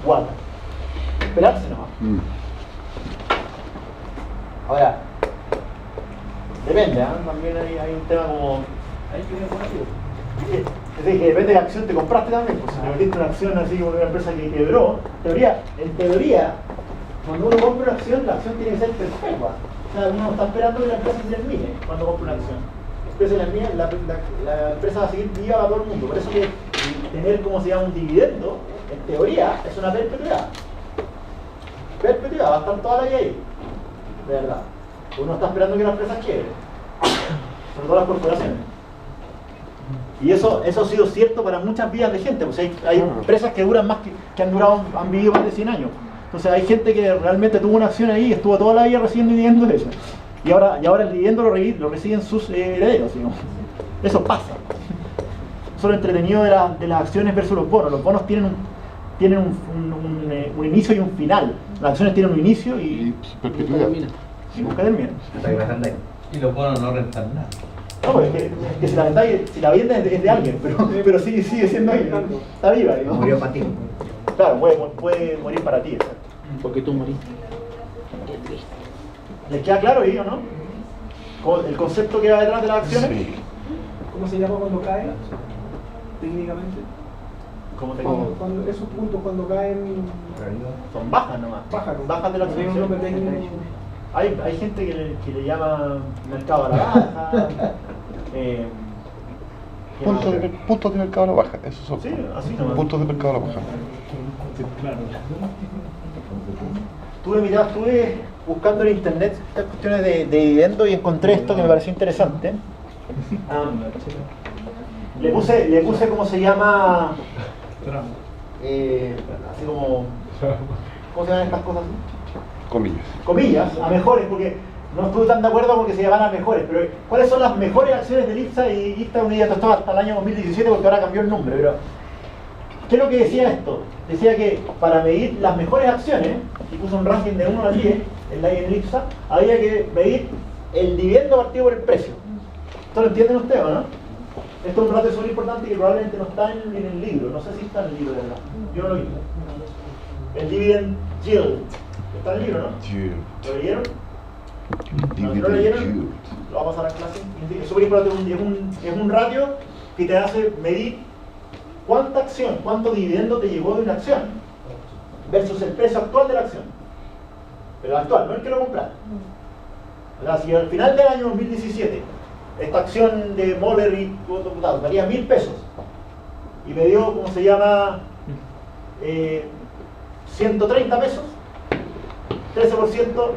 Guarda. Esperarse nomás. Ahora, depende, ¿eh? También hay un tema como... Ahí tiene positivo. Es decir, que depende de la acción que te compraste también. Pues si te metiste una acción así como una empresa que quebró, en teoría, cuando uno compra una acción, la acción tiene que ser perfecta. O sea, uno está esperando que la empresa se termine cuando compra una acción. La empresa va a seguir viva para todo el mundo. Por eso que tener, como se llama, un dividendo, en teoría, es una perpetuidad. Perpetuidad, va a estar toda la vida ahí. De verdad. Uno está esperando que la empresa quiebre. Sobre todo las corporaciones. Y eso ha sido cierto para muchas vidas de gente. Pues hay empresas que duran más, que han vivido más de 100 años. Entonces hay gente que realmente tuvo una acción ahí y estuvo toda la vida recibiendo dividendos de eso. Y ahora el dividendo lo reciben sus herederos, digamos. Eso pasa. Eso es lo entretenido de las acciones versus los bonos. Los bonos tienen un inicio y un final. Las acciones tienen un inicio y perpetuidad. Y nunca terminan. Y los bonos no rentan nada. No, es que si la vendes es de alguien, pero sigue siendo ahí. Está viva, digamos. Murió para ti. Claro, puede morir para ti. ¿Sabes? Porque tú moriste. ¿Les queda claro ahí o no? El concepto que va detrás de las acciones. Sí. ¿Cómo se llama cuando cae? Técnicamente. ¿Cómo te Cuando esos puntos cuando caen son bajas nomás. Bajas de la acción. un nombre técnico. Hay gente que le llama mercado a la baja. Puntos de mercado a la baja, esos son. Sí, así nomás. Puntos de mercado a la baja. Claro. Estuve buscando en internet estas cuestiones de dividendo y encontré esto que me pareció interesante. Le puse cómo se llama, así como, ¿cómo se llaman estas cosas? Comillas, a mejores, porque no estuve tan de acuerdo con que se llamaran mejores, pero ¿cuáles son las mejores acciones del IPSA? Y IPSA unida esto hasta el año 2017 porque ahora cambió el nombre, pero ¿qué es lo que decía esto? Decía que para medir las mejores acciones, y puso un ranking de 1 a 10 en el IPSA, había que medir el dividendo partido por el precio. ¿Esto lo entienden ustedes o no? Esto es un dato súper importante que probablemente no está en el libro, no sé si está en el libro de verdad, yo no lo vi. El dividend yield, ¿está en el libro, no? ¿Lo leyeron? No, si no lo leyeron, lo vamos a pasar a clase. Es súper importante, es un ratio que te hace medir cuánta acción, cuánto dividendo te llegó de una acción versus el precio actual de la acción. Pero actual, no el que lo compraste. O sea, si al final del año 2017 esta acción de Moller y computados valía 1.000 pesos y me dio, ¿cómo se llama? 130 pesos, 13%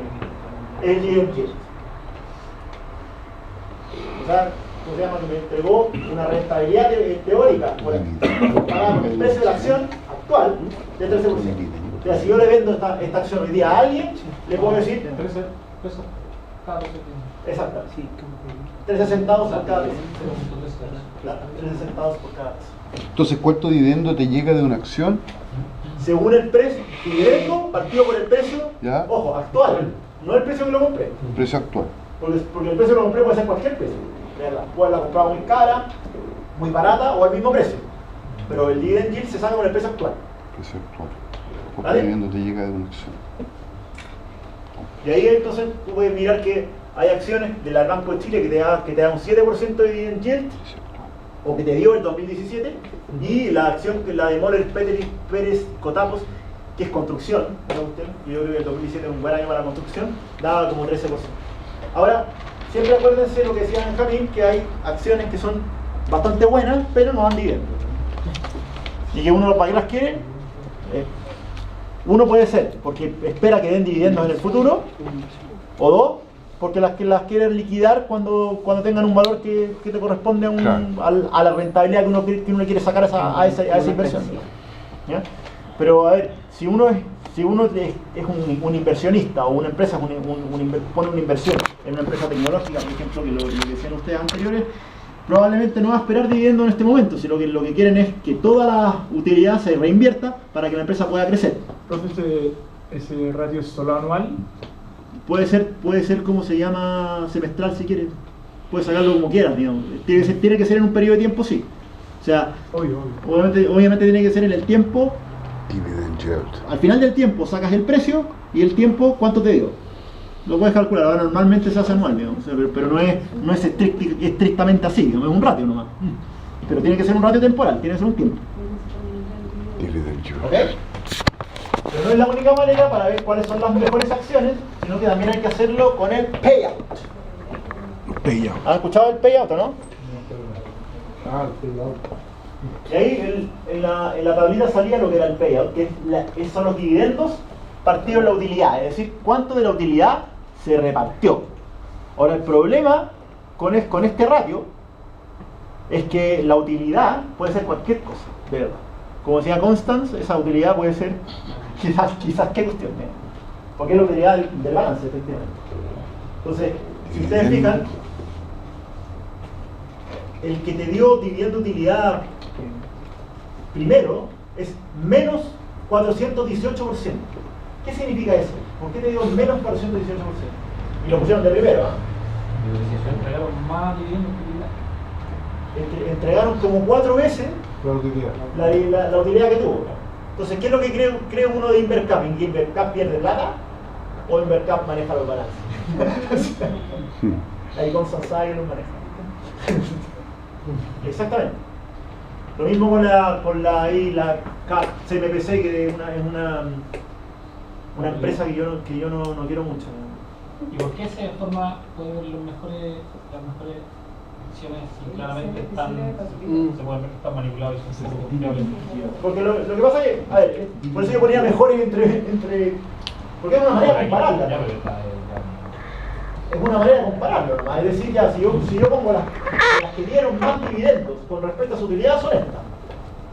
es el dividend yield. O sea, ¿cómo se llama? Que me entregó una rentabilidad teórica por el precio de la acción actual de 13%. O sea, si yo le vendo esta acción hoy día a alguien, le puedo decir 13 pesos cada 12 días. exacto, 13 centavos por cada peso. Claro, 13 centavos por cada peso. Entonces, ¿cuánto dividendo te llega de una acción? Según el precio, dividendo partido por el precio, ¿Ya? ojo, actual, no el precio que lo compré. Precio actual. Porque el precio que lo compré puede ser cualquier precio. Puede haberla comprado muy cara, muy barata o al mismo precio. Pero el dividend yield se saca con el precio actual. Precio actual. ¿Cuánto ¿Vale? dividendo te llega de una acción? Y ahí entonces tú puedes mirar que hay acciones del Banco de Chile que te da un 7% de dividend yield, o que te dio el 2017, y la acción que la de Moller Pérez Cotapos, que es construcción, ¿no? Yo creo que el 2017 es un buen año para la construcción, daba como 13%. Ahora, siempre acuérdense lo que decía Benjamín, que hay acciones que son bastante buenas, pero no dan dividendos. Y que uno, ¿para qué las quiere? Uno puede ser porque espera que den dividendos en el futuro, o dos, porque las quieren liquidar cuando tengan un valor que te corresponde a la rentabilidad que uno le quiere sacar a esa inversión. ¿Ya? Pero a ver, si uno es un inversionista o una empresa pone una inversión en una empresa tecnológica, por ejemplo, que lo decían ustedes anteriores, probablemente no va a esperar dividendos en este momento, sino que lo que quieren es que toda la utilidad se reinvierta para que la empresa pueda crecer. Entonces, ese ratio es solo anual. Puede ser como se llama semestral si quieres. Puedes sacarlo como quieras, digamos. Tiene que ser en un periodo de tiempo, sí. sea, obviamente tiene que ser en el tiempo. Dividend yield. Al final del tiempo sacas el precio y el tiempo, ¿cuánto te dio? Lo puedes calcular. Ahora normalmente se hace anual, digamos, o sea, pero no es estrictamente así, digamos, es un ratio nomás. Pero tiene que ser un ratio temporal, tiene que ser un tiempo. Dividend yield. ¿Ok? Pero no es la única manera para ver cuáles son las mejores acciones, sino que también hay que hacerlo con el payout. Payout. ¿Han escuchado el payout o no? Ah, el payout. Y ahí en la tablita salía lo que era el payout, que son los dividendos partidos la utilidad, es decir, cuánto de la utilidad se repartió. Ahora el problema con este ratio es que la utilidad puede ser cualquier cosa, de verdad. Como decía Constance, esa utilidad puede ser quizás qué cuestión, ¿eh? Porque es la utilidad del balance, efectivamente. Entonces, si ustedes fijan, el que te dio dividendo utilidad primero es menos 418%. ¿Qué significa eso? ¿Por qué te dio menos 418%? Y lo pusieron de primero, ¿eh? Entregaron más dividendos que utilidad. Entregaron como 4 veces La utilidad. la utilidad que tuvo. Entonces, ¿qué es lo que cree uno de Invercap? ¿En que Invercap pierde plata o Invercap maneja los balances? Ahí con Sansai los maneja. Exactamente. Lo mismo con la CMPC, que es una empresa que yo no quiero mucho. ¿Y por qué se forma puede ver las mejores acciones si claramente se pueden ver que están manipulados y son confiables? Porque lo que pasa es que, a ver, por eso yo ponía mejores entre porque es una manera comparable. Es una manera comparable, nomás. Es decir, ya, si yo pongo las que dieron más dividendos con respecto a su utilidad, son estas.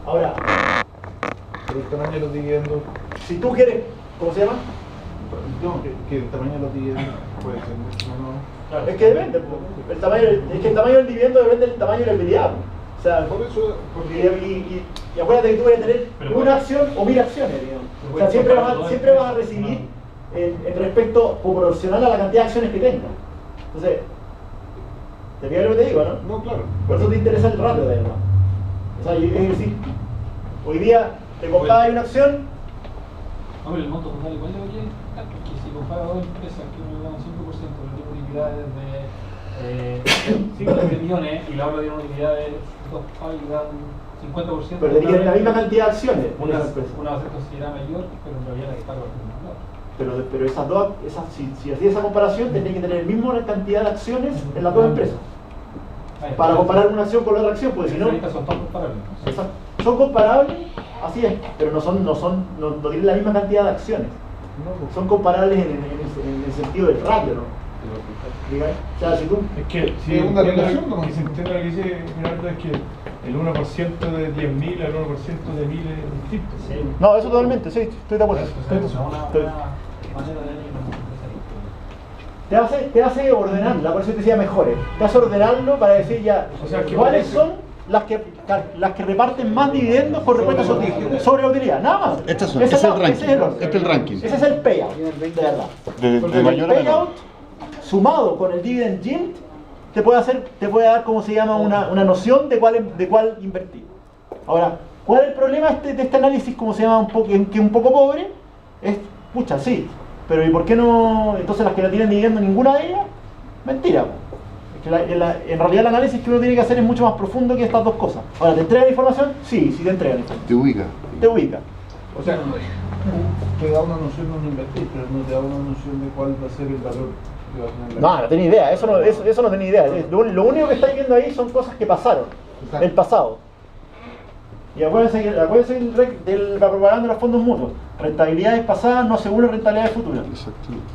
Ahora, El tamaño de los dividendos. si tú quieres, ¿cómo se llama? No, que el tamaño de los dividendos puede ser mucho menor. Claro, es que depende, el tamaño del dividendo depende del tamaño de la utilidad. O sea, Por eso, y acuérdate que tú vas a tener una acción o 1000 acciones, digamos. O sea, siempre vas a recibir en respecto proporcional a la cantidad de acciones que tengas. Entonces, ¿te fijas lo que te digo, no? no, claro. Por eso te interesa el ratio de verdad. O sea, es decir, hoy día te comprabas una acción. Hombre, el monto total igual debería estar, porque si compara dos empresas que uno le da un 5% de utilidades de 5 millones y la otra tiene una utilidad de 2 y da un 50%. Pero tenías la misma cantidad de acciones. Una va a ser considerada mayor, pero en realidad la que paga es menor. Pero esas dos, si hacías esa comparación, tendrías que tener la misma cantidad de acciones en las dos empresas. Para comparar una acción con la otra acción, porque si no. Son todos comparables. Exacto. Son comparables, así es, pero no tienen la misma cantidad de acciones. Son comparables en el sentido del ratio, ¿no? O sea, si tú. Es que Sí, es una relación, ¿no? si se entiende lo que dice Gerardo, es que el 1% de 10.000 al 1% de 1000 es distinto. Sí. No, eso totalmente, sí, estoy de acuerdo. Te hace ordenarla, por eso te decía mejores. Te hace ordenarlo para decir ya O sea, que cuáles son las que reparten más dividendos con respecto a su sobre la utilidad. Nada más. Este es el ranking. Este es el ranking. Ese es el payout, de verdad. De Porque mayor el a menor. payout, sumado con el dividend yield, te puede dar, como se llama, una noción de cuál invertir. Ahora, ¿cuál es el problema de este análisis, como se llama, que es un poco pobre? Es, pucha, sí, pero ¿y por qué no? Entonces las que no tienen dividendo ninguna de ellas, mentira. Es que en realidad el análisis que uno tiene que hacer es mucho más profundo que estas dos cosas. Ahora, ¿te entregan información? Sí, sí te entregan información. Te ubica. Te ubica. O sea, te da una noción de invertir, pero no te da una noción de cuál va a ser el valor que va a tener la No tenía idea, eso no tenía idea. Lo único que estáis viendo ahí son cosas que pasaron, Exacto. el pasado. Y acuérdense de la propaganda de los fondos mutuos. Rentabilidades pasadas no aseguran rentabilidades futuras. Exactamente.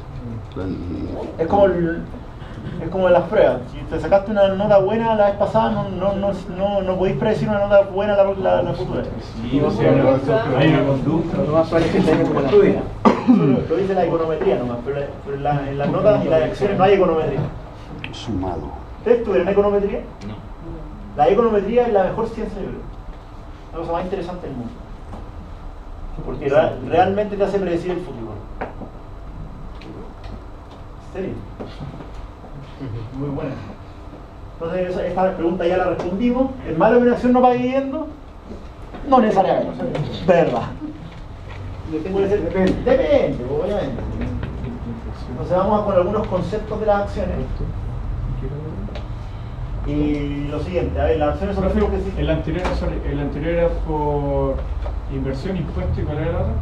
Es como en las pruebas. Si te sacaste una nota buena la vez pasada, no podéis predecir una nota buena la futura. Sí, o sea, hay una conducta. Lo más probable es que tenga como la estudia. Lo dice la econometría nomás, pero en las notas y las acciones no hay econometría. Sumado. ¿Ustedes estudian econometría? No. La econometría es la mejor ciencia, yo creo. La cosa más interesante del mundo. Porque realmente te hace predecir el futuro. ¿En serio? Muy buena. Entonces esta pregunta ya la respondimos. ¿Es malo que una acción no pague dividendo? No necesariamente, de verdad. Puede ser, depende, obviamente. Entonces vamos con algunos conceptos de las acciones. Y lo siguiente, a ver, las acciones son referidos que sí. El anterior era por inversión, impuesto, y ¿cuál era la otra?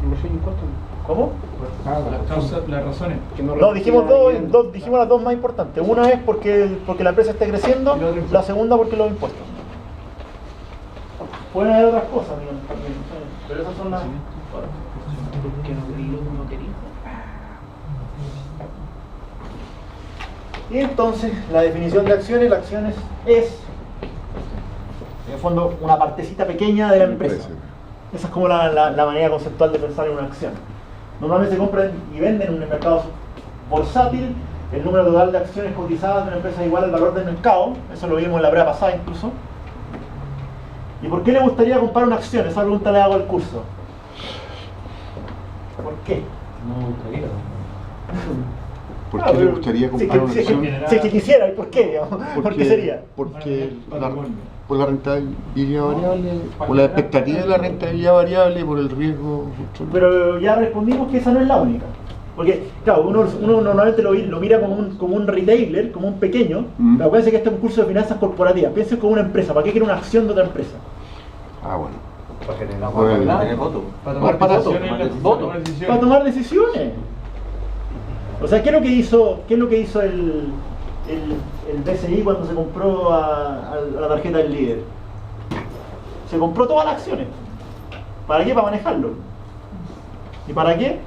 Inversión y impuesto. ¿Cómo? Las razones. No, dijimos dijimos las dos más importantes. Una es porque la empresa esté creciendo, la segunda porque los impuestos. Pueden haber otras cosas, digamos, también, pero esas son las... Porque no quería. Y entonces, la definición de acciones, la acciones es, en el fondo, una partecita pequeña de la empresa. Esa es como la manera conceptual de pensar en una acción. Normalmente se compran y venden en un mercado bursátil. El número total de acciones cotizadas de una empresa es igual al valor del mercado. Eso lo vimos en la prueba pasada incluso. ¿Y por qué le gustaría comprar una acción? Esa pregunta le hago al curso. ¿Por qué? No me gustaría. ¿Por qué le gustaría comprar una acción? Si es que quisiera, ¿y por qué? Digamos? ¿Por qué sería? Porque por la rentabilidad variable, por la expectativa de la rentabilidad variable, por el riesgo. Pero ya respondimos que esa no es la única. Porque, claro, uno normalmente lo mira como un retailer, como un pequeño, pero acuérdense que este es un curso de finanzas corporativas. Piensen como una empresa. ¿Para qué quiere una acción de otra empresa? Ah, bueno. Para que Para voto. Para tomar decisiones. O sea, ¿qué es lo que hizo el BCI cuando se compró a la tarjeta del líder? Se compró todas las acciones. ¿Para qué? Para manejarlo. ¿Y para qué?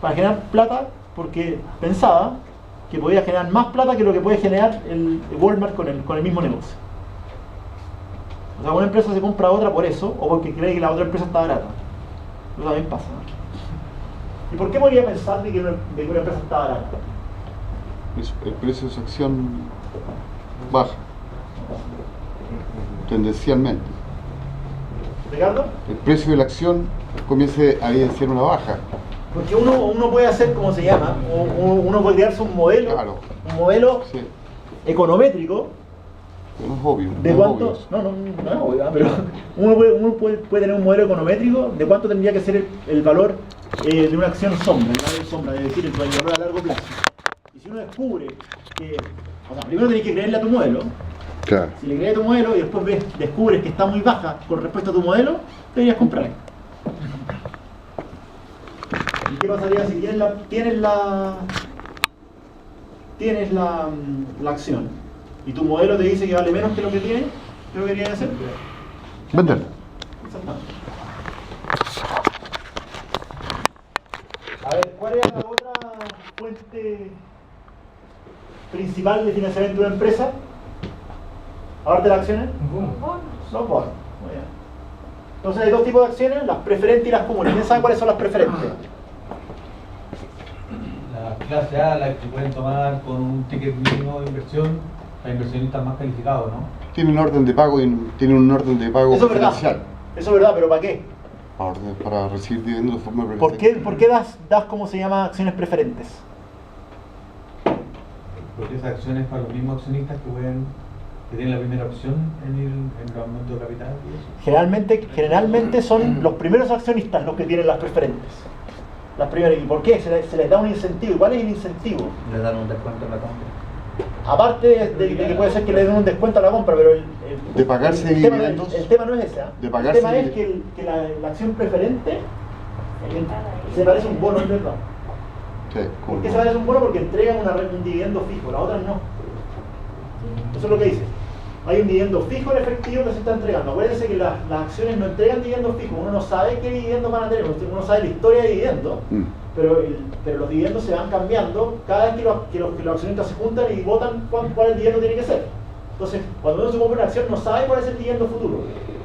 Para generar plata, porque pensaba que podía generar más plata que lo que puede generar el Walmart con el mismo negocio. O sea, una empresa se compra a otra por eso, o porque cree que la otra empresa está barata. Eso también pasa. ¿Y por qué podría pensar de que una empresa está barata? El precio de su acción baja, tendencialmente. ¿Ricardo? El precio de la acción comienza a evidenciar una baja. Porque uno puede hacer, como se llama, uno puede crearse un modelo, Claro. un modelo Sí, econométrico. no es obvio. ¿De no es cuánto? obvio. No es obvio, pero uno puede tener un modelo econométrico de cuánto tendría que ser el valor de una acción sombra, es decir, el valor a largo plazo. Y si uno descubre que, o sea, primero tenés que creerle a tu modelo. Claro. Si le crees a tu modelo y después descubres que está muy baja con respecto a tu modelo, deberías comprar. ¿Y qué pasaría si tienes la acción y tu modelo te dice que vale menos que lo que tienes? ¿Qué lo querías hacer? Vender. Exactamente. A ver, ¿cuál era la otra fuente principal de financiamiento de una empresa? Aparte de las acciones. Los bonos. Muy bien. Entonces hay dos tipos de acciones, las preferentes y las comunes. ¿Quién sabe cuáles son las preferentes? La clase A, la que pueden tomar con un ticket mínimo de inversión, para inversionistas más calificados, ¿no? Tienen orden de pago tienen un orden de pago Eso es verdad. diferencial. Eso es verdad, pero ¿para qué? Para recibir dividendos de forma ¿Por qué das cómo se llama acciones preferentes? Porque esas acciones para los mismos accionistas que tienen la primera opción en el aumento de capital y eso. Generalmente son los primeros accionistas los que tienen las preferentes. Las primeras. ¿Y por qué? Se les da un incentivo. ¿Y cuál es el incentivo? Les dan un descuento en la compra. Aparte de que puede ser que le den un descuento a la compra, pero de pagarse el tema dividendos. El tema no es ese. De El pagarse tema es que la acción preferente se parece a un bono, en verdad. Sí, ¿Por qué se parece a un bono? Porque entregan un dividendo fijo, las otras no. Eso es lo que dice. Hay un dividendo fijo en efectivo que se está entregando. Acuérdense que las acciones no entregan dividendos fijos. Uno no sabe qué dividendos van a tener. Uno sabe la historia de dividendos, pero los dividendos se van cambiando cada vez que los accionistas se juntan y votan cuál el dividendo tiene que ser. Entonces, cuando uno se compra una acción, no sabe cuál es el dividendo futuro,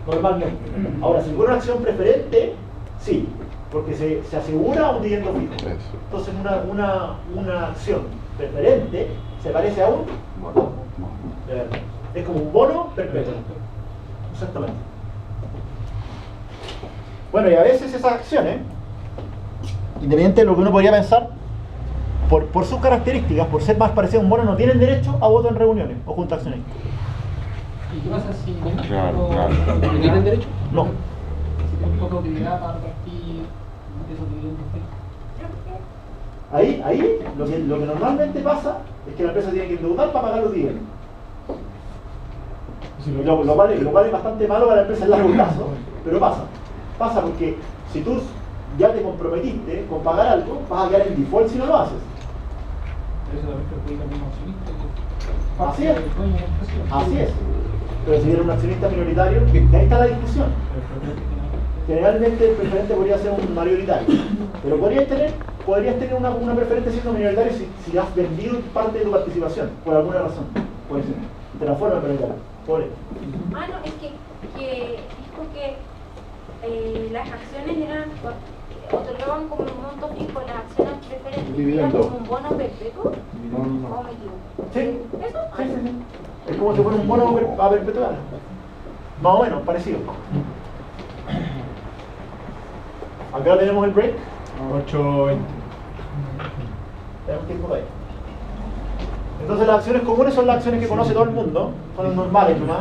normalmente. Ahora, si compra una acción preferente, sí, porque se asegura un dividendo fijo. Entonces, una acción preferente se parece a un bono. De verdad. Es como un bono perpetuo. Exactamente. Bueno, y a veces esas acciones, independiente de lo que uno podría pensar, por sus características, por ser más parecido a un bono, no tienen derecho a voto en reuniones o junta accionistas. ¿Y qué pasa si Claro. ¿No tienen derecho? No. si tienen poca utilidad para repartir esos dividendos? Ahí lo que normalmente pasa es que la empresa tiene que endeudar para pagar los dividendos. Lo cual es bastante malo para la empresa en largo plazo, pero pasa. Pasa porque si tú ya te comprometiste con pagar algo, vas a quedar en default si no lo haces. Pero eso también perjudica al mismo accionista. Así es. Así es. Pero si eres un accionista minoritario, ahí está la discusión. Generalmente el preferente podría ser un mayoritario. Pero podrías tener una preferente siendo minoritario si has vendido parte de tu participación, por alguna razón. Por ejemplo, te la forma minoritaria. Por eso. Ah, no, es que dijo que las acciones otorgaban como un monto fijo, las acciones preferentes eran como un bono perpetuo. ¿O me equivoco? Sí. ¿Eso? Sí. Es como si fuera un bono a perpetuar. Más o menos, parecido. Acá tenemos el break. 8:20. Tenemos tiempo ahí. Entonces las acciones comunes son las acciones que conoce todo el mundo, son las normales nomás.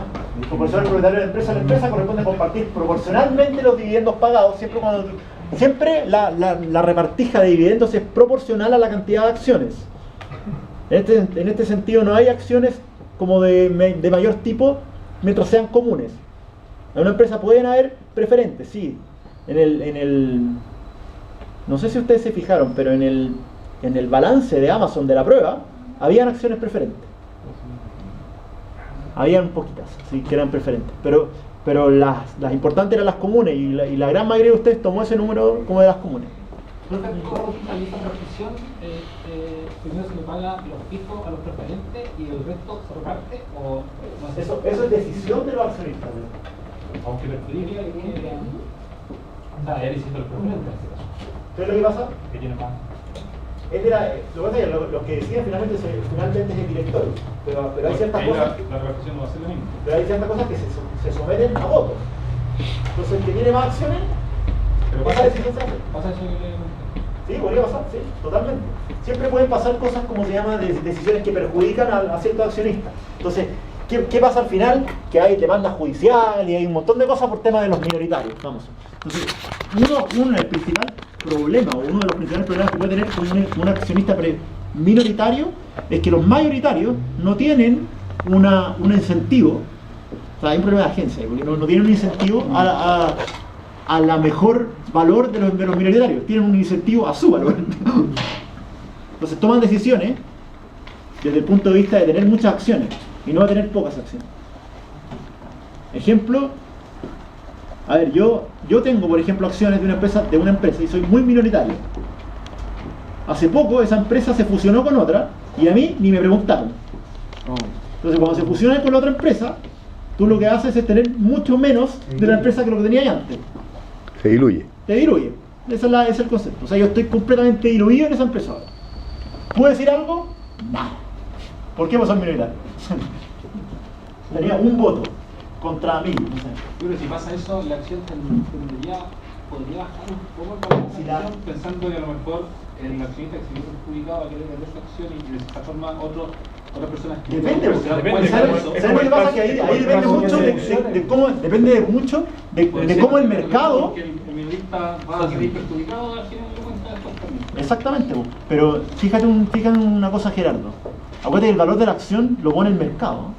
Proporcionar al propietario de la empresa corresponde compartir proporcionalmente los dividendos pagados, siempre la repartija de dividendos es proporcional a la cantidad de acciones. En este sentido no hay acciones como de mayor tipo mientras sean comunes. En una empresa pueden haber preferentes, sí. No sé si ustedes se fijaron, pero en el balance de Amazon de la prueba habían acciones preferentes. Habían poquitas, sí, que eran preferentes. Pero las importantes eran las comunes y la gran mayoría de ustedes tomó ese número como de las comunes. Pero esta repartición, primero se le paga los fijos a los preferentes y el resto se reparte o no sé. Eso es decisión de los accionistas. Aunque perjudica que él hiciste los preferentes. ¿Qué es lo que pasa? Que tiene más. Lo que pasa es que los que deciden finalmente es el directorio. Pero hay ciertas cosas. La repartición no va a ser la misma. Pero hay ciertas cosas que se someten a votos. Entonces el que tiene más acciones, Pero esa decisión se hace. pasa eso que le Sí, podría pasar, sí, totalmente. Siempre pueden pasar cosas como se llama decisiones que perjudican a ciertos accionistas. Entonces, ¿qué pasa al final? Que hay demanda judicial y hay un montón de cosas por tema de los minoritarios. Vamos. Entonces, el principal problema, o uno de los principales problemas que puede tener un accionista minoritario es que los mayoritarios no tienen un incentivo. O sea, hay un problema de agencia, porque no tienen un incentivo a la mejor valor de los minoritarios, tienen un incentivo a su valor. Entonces toman decisiones desde el punto de vista de tener muchas acciones y no de tener pocas acciones. Ejemplo, a ver, yo tengo por ejemplo acciones de una empresa y soy muy minoritario. Hace poco esa empresa se fusionó con otra y a mí ni me preguntaron. Entonces cuando se fusiona con la otra empresa, tú lo que haces es tener mucho menos de la empresa que lo que tenías antes. Se diluye. Te diluye. Ese es el concepto. O sea, yo estoy completamente diluido en esa empresa ahora. ¿Puedo decir algo? Nada. ¿Por qué? Pues soy minoritario. Tenía un voto contra 1000. No sé. Pero si pasa eso, la acción podría bajar un poco el valor de la acción, pensando que a lo mejor el accionista que se vio perjudicado va a querer vender esa acción y de esta forma otras personas que Depende, Depende, ¿sabes lo que pasa? Que ahí depende mucho de cómo el mercado. El minorista va a salir perjudicado al final de cuentas después también. Exactamente, pero fíjate una cosa, Gerardo. Acuérdate que el valor de la acción lo pone el mercado, ¿no?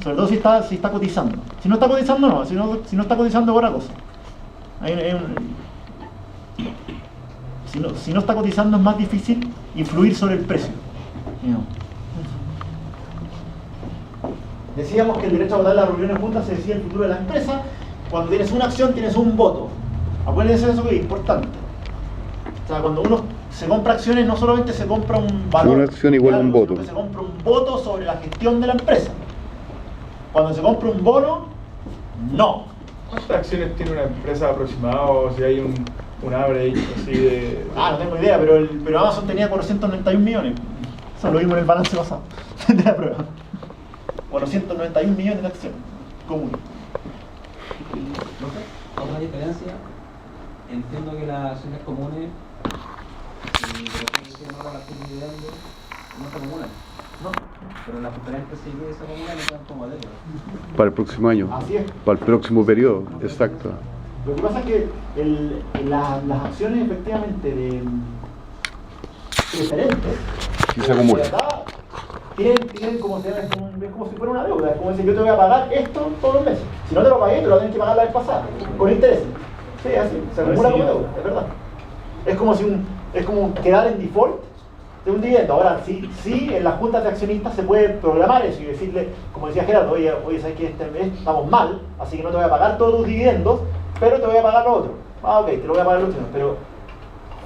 Sobre todo si está cotizando. Si no está cotizando, no. Si no está cotizando, es otra cosa. Si no está cotizando, es más difícil influir sobre el precio. Decíamos que el derecho a votar en las reuniones juntas se decide el futuro de la empresa. Cuando tienes una acción, tienes un voto. Acuérdense de eso, que es importante. O sea, cuando uno se compra acciones, no solamente se compra un valor, una acción igual a un voto, sino que se compra un voto sobre la gestión de la empresa. Cuando se compra un bono, no. ¿Cuántas acciones tiene una empresa aproximada o si hay un average así de...? No tengo idea, pero Amazon tenía 491 millones. Eso lo vimos en el balance pasado de la prueba. 491 millones de acciones comunes. Otra diferencia, entiendo que las acciones comunes no van a estar dividiendo, no se acumulan. No, pero las preferentes sí que se acumulan y quedan como deuda. Para el próximo año. Así es. Para el próximo periodo, exacto. Lo que pasa es que las acciones efectivamente de preferentes Sí se acumulan. Tienen como, es como si fuera una deuda. Es como decir, yo te voy a pagar esto todos los meses. Si no te lo pagué, te lo vas a tener que pagar la vez pasada, con intereses. Sí, así, se acumula como deuda, es verdad. Es como quedar en default de un dividendo. Ahora, sí, en las juntas de accionistas se puede programar eso y decirle, como decía Gerardo, oye, sabes que este mes estamos mal, así que no te voy a pagar todos tus dividendos, pero te voy a pagar lo otro. Ah, ok, te lo voy a pagar lo otro. Pero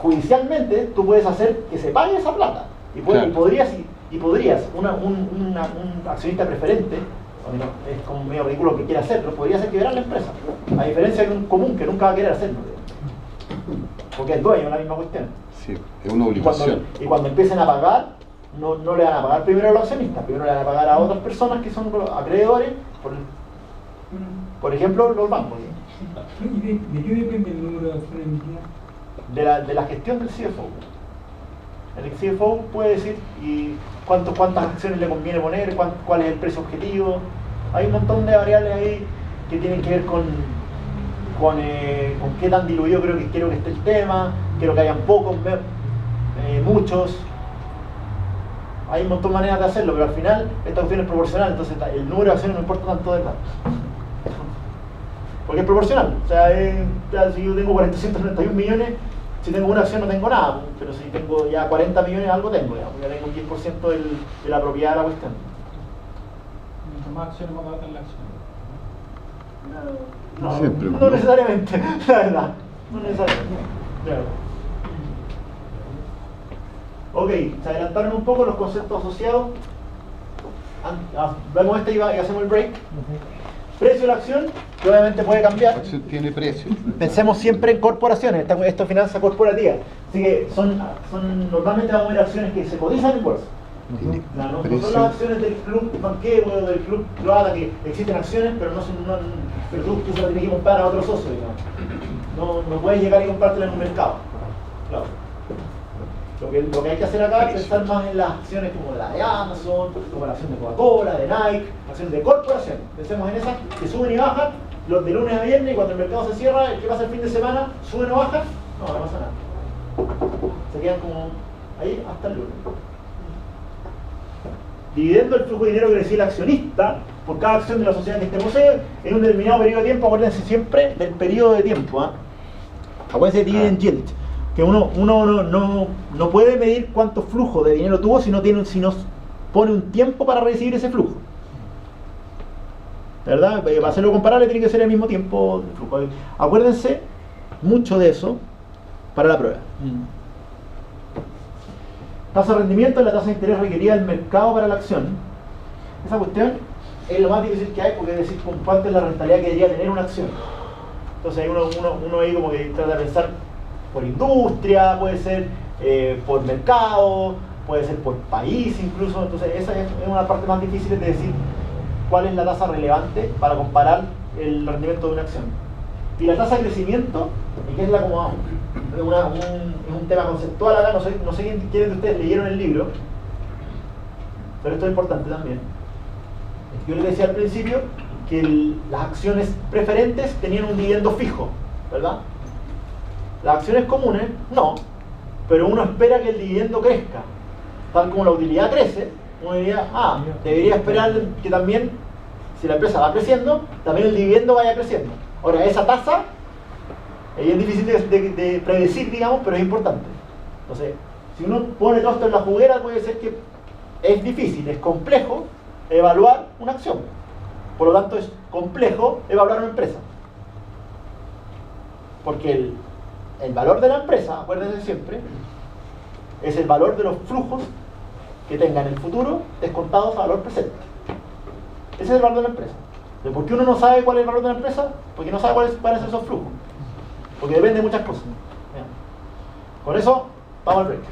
judicialmente tú puedes hacer que se pague esa plata. Y podrías, un accionista preferente, es como medio ridículo que quiera hacerlo, podría hacer quebrar la empresa. A diferencia de un común que nunca va a querer hacerlo. Porque es dueño de la misma cuestión. Sí, es una obligación. Y cuando empiecen a pagar, no le van a pagar primero a los accionistas, primero le van a pagar a otras personas que son acreedores, por ejemplo, los bancos. ¿De qué depende el número de acciones emitidas? De la gestión del CFO. El CFO puede decir cuántas acciones le conviene poner, cuál es el precio objetivo. Hay un montón de variables ahí que tienen que ver con qué tan diluido quiero que esté el tema, quiero que hayan pocos, muchos. Hay un montón de maneras de hacerlo, pero al final esta cuestión es proporcional, entonces el número de acciones no importa tanto de tanto. Porque es proporcional, o sea, si yo tengo 431 millones, si tengo una acción no tengo nada, pero si tengo ya 40 millones algo tengo, ya tengo un 10% de la propiedad de la cuestión. Mientras más acciones más baratas la acción. No necesariamente, la verdad, no necesariamente. Claro. Ok, se adelantaron un poco los conceptos asociados. Vemos este y hacemos el break. Precio de la acción, que obviamente puede cambiar. La acción tiene precio. Pensemos siempre en corporaciones, esto es finanza corporativa. Así que normalmente vamos a ver acciones que se cotizan en bolsa. No son las acciones del club banquero o del club croata, que existen acciones, pero pero tú se las tienes que comprar a otro socio, digamos. No puedes llegar y comprártela en un mercado. Claro. Lo que hay que hacer acá es pensar más en las acciones como la de Amazon, como la acción de Coca-Cola, de Nike, acciones de corporación. Pensemos en esas que suben y bajan los de lunes a viernes, y cuando el mercado se cierra, ¿qué pasa el fin de semana? ¿Suben o bajan? No pasa nada. Se quedan como ahí hasta el lunes. Dividiendo el flujo de dinero que recibe el accionista por cada acción de la sociedad que este posee en un determinado periodo de tiempo. Acuérdense siempre del periodo de tiempo. Acuérdense de dividend yield, que uno no puede medir cuánto flujo de dinero tuvo si no pone un tiempo para recibir ese flujo. ¿Verdad? Para hacerlo comparable tiene que ser el mismo tiempo de flujo. Acuérdense mucho de eso para la prueba. Tasa de rendimiento es la tasa de interés requerida del mercado para la acción. Esa cuestión es lo más difícil que hay, porque es decir, cuánto es la rentabilidad que debería tener una acción. Entonces uno ahí como que trata de pensar por industria, puede ser por mercado, puede ser por país incluso. Entonces esa es una parte más difícil de decir cuál es la tasa relevante para comparar el rendimiento de una acción. Y la tasa de crecimiento, ¿y qué es la acomodamos? Es un tema conceptual acá, no sé quiénes de ustedes leyeron el libro, pero esto es importante también. Yo les decía al principio que las acciones preferentes tenían un dividendo fijo, ¿verdad? Las acciones comunes, no, pero uno espera que el dividendo crezca. Tal como la utilidad crece, uno diría, debería esperar que también, si la empresa va creciendo, también el dividendo vaya creciendo. Ahora, esa tasa es difícil de predecir, digamos, pero es importante. Entonces, si uno pone todo esto en la juguera, puede ser que es difícil, es complejo evaluar una acción. Por lo tanto, es complejo evaluar una empresa. Porque el valor de la empresa, acuérdense siempre, es el valor de los flujos que tenga en el futuro descontados a valor presente. Ese es el valor de la empresa. ¿Por qué uno no sabe cuál es el valor de la empresa? Porque no sabe cuáles van a ser esos flujos. Porque depende de muchas cosas. Con eso, vamos al break.